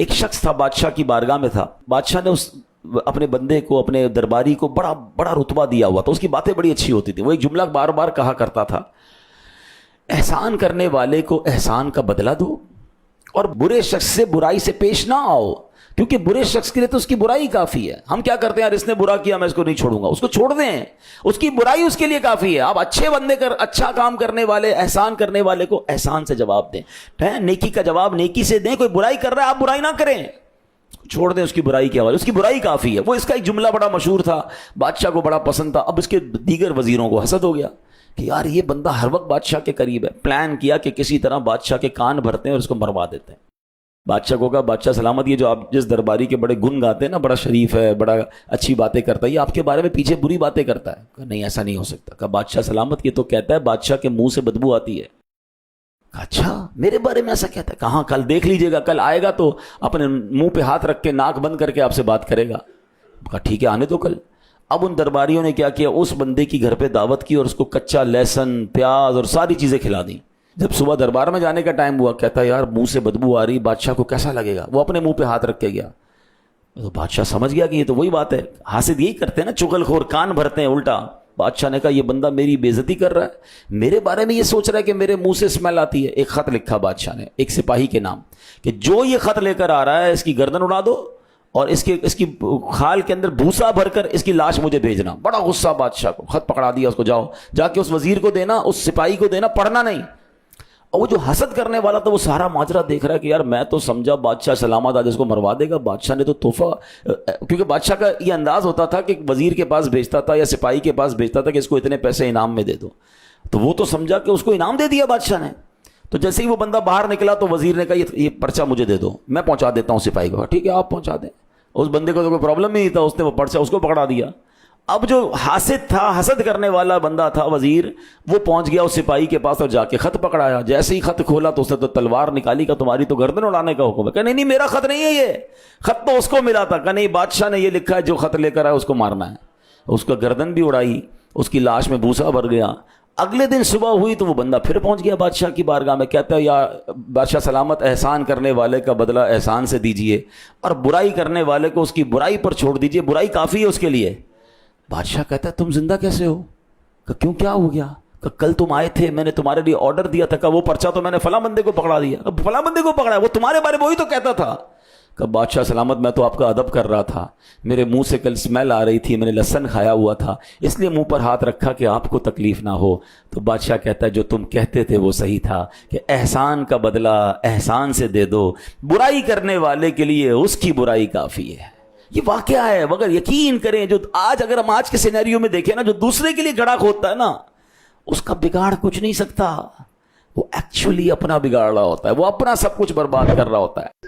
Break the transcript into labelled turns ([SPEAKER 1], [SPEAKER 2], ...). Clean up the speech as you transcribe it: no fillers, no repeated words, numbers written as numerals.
[SPEAKER 1] ایک شخص تھا بادشاہ کی بارگاہ میں تھا. بادشاہ نے اس اپنے بندے کو, اپنے درباری کو بڑا بڑا رتبہ دیا ہوا تھا. اس کی باتیں بڑی اچھی ہوتی تھی. وہ ایک جملہ بار بار کہا کرتا تھا, احسان کرنے والے کو احسان کا بدلہ دو اور برے شخص سے برائی سے پیش نہ آؤ, کیونکہ برے شخص کے لیے تو اس کی برائی کافی ہے. ہم کیا کرتے ہیں, یار اس نے برا کیا میں اس کو نہیں چھوڑوں گا, اس کو چھوڑ دیں, اس کی برائی اس کے لیے کافی ہے. آپ اچھے بندے اچھا کام کرنے والے, احسان کرنے والے کو احسان سے جواب دیں, نیکی کا جواب نیکی سے دیں. کوئی برائی کر رہا ہے آپ برائی نہ کریں, چھوڑ دیں اس کی برائی کے حوالے, اس کی برائی کافی ہے. وہ اس کا ایک جملہ بڑا مشہور تھا, بادشاہ کو بڑا پسند تھا. اب اس کے دیگر وزیروں کو حسد ہو گیا کہ یار یہ بندہ ہر وقت بادشاہ کے قریب ہے. پلان کیا کہ کسی طرح بادشاہ کے کان بھرتے ہیں اور اس کو مروا دیتے ہیں. بادشاہ کو کہا, بادشاہ سلامت, یہ جو آپ جس درباری کے بڑے گن گاتے ہیں نا, بڑا شریف ہے, بڑا اچھی باتیں کرتا ہے, یہ آپ کے بارے میں پیچھے بری باتیں کرتا ہے. کہا نہیں ایسا نہیں ہو سکتا. کہا بادشاہ سلامت, یہ تو کہتا ہے بادشاہ کے منہ سے بدبو آتی ہے. کہا اچھا میرے بارے میں ایسا کہتا ہے. کہاں, کل دیکھ لیجئے گا, کل آئے گا تو اپنے منہ پہ ہاتھ رکھ کے ناک بند کر کے آپ سے بات کرے گا. کہا ٹھیک ہے آنے دو کل. اب ان درباریوں نے کیا کیا, اس بندے کی گھر پہ دعوت کی اور اس کو کچا لہسن, پیاز اور ساری چیزیں کھلا دیں. جب صبح دربار میں جانے کا ٹائم ہوا, کہتا ہے یار منہ سے بدبو آ رہی, بادشاہ کو کیسا لگے گا. وہ اپنے منہ پہ ہاتھ رکھ کے گیا. تو بادشاہ سمجھ گیا کہ یہ تو وہی بات ہے, حاسد یہی کرتے ہیں نا, چغل خور, کان بھرتے ہیں الٹا. بادشاہ نے کہا یہ بندہ میری بے عزتی کر رہا ہے, میرے بارے میں یہ سوچ رہا ہے کہ میرے منہ سے اسمیل آتی ہے. ایک خط لکھا بادشاہ نے ایک سپاہی کے نام, کہ جو یہ خط لے کر آ رہا ہے اس کی گردن اڑا دو اور اس کی خال کے اندر بھوسا بھر کر اس کی لاش مجھے بھیجنا. بڑا غصہ بادشاہ کو, خط پکڑا دیا اس کو, جاؤ جا کے اس وزیر کو دینا, اس سپاہی کو دینا, پڑھنا نہیں. اور وہ جو حسد کرنے والا تھا وہ سارا ماجرا دیکھ رہا ہے کہ یار میں تو سمجھا بادشاہ سلامت آج اس کو مروا دے گا. بادشاہ نے تو تحفہ, کیونکہ بادشاہ کا یہ انداز ہوتا تھا کہ وزیر کے پاس بھیجتا تھا یا سپاہی کے پاس بھیجتا تھا کہ اس کو اتنے پیسے انعام میں دے دو, تو وہ تو سمجھا کہ اس کو انعام دے دیا بادشاہ نے. تو جیسے ہی وہ بندہ باہر نکلا تو وزیر نے کہا یہ پرچہ مجھے دے دو, میں پہنچا دیتا ہوں سپاہی کو. ٹھیک ہے آپ پہنچا دیں. اس بندے کو تو کوئی پرابلم نہیں تھا, اس نے وہ پرچہ اس کو پکڑا دیا. اب جو حاسد تھا, حسد کرنے والا بندہ تھا وزیر, وہ پہنچ گیا اس سپاہی کے پاس اور جا کے خط پکڑایا. جیسے ہی خط کھولا تو اس نے تو تلوار نکالی, کہ تمہاری تو گردن اڑانے کا حکم ہے. کہ نہیں میرا خط نہیں ہے, یہ خط تو اس کو ملا تھا. کہ نہیں بادشاہ نے یہ لکھا ہے جو خط لے کر آیا اس کو مارنا ہے. اس کا گردن بھی اڑائی, اس کی لاش میں بھوسا بھر گیا. اگلے دن صبح ہوئی تو وہ بندہ پھر پہنچ گیا بادشاہ کی بارگاہ میں. کہتا ہے یا بادشاہ سلامت, احسان کرنے والے کا بدلہ احسان سے دیجئے اور برائی کرنے والے کو اس کی برائی پر چھوڑ دیجئے, برائی کافی ہے اس کے لیے. بادشاہ کہتا ہے تم زندہ کیسے ہو؟ کہ کیوں, کیا ہو گیا؟ کہ کل تم آئے تھے, میں نے تمہارے لیے آرڈر دیا تھا. کہ وہ پرچہ تو میں نے فلاں بندے کو پکڑا دیا. کہ فلاں بندے کو پکڑا, وہ تمہارے بارے میں وہی تو کہتا تھا. کہ بادشاہ سلامت میں تو آپ کا ادب کر رہا تھا, میرے منہ سے کل اسمیل آ رہی تھی, میں نے لہسن کھایا ہوا تھا, اس لیے منہ پر ہاتھ رکھا کہ آپ کو تکلیف نہ ہو. تو بادشاہ کہتا ہے جو تم کہتے تھے وہ صحیح تھا, کہ احسان کا بدلہ احسان سے دے دو, برائی کرنے والے کے لیے اس کی برائی کافی ہے. یہ واقعہ ہے. مگر یقین کریں جو آج, اگر ہم آج کے سینیریو میں دیکھیں نا, جو دوسرے کے لیے گڑھا کھودتا ہے نا, اس کا بگاڑ کچھ نہیں سکتا. وہ ایکچولی اپنا بگاڑ رہا ہوتا ہے, وہ اپنا سب کچھ برباد کر رہا ہوتا ہے.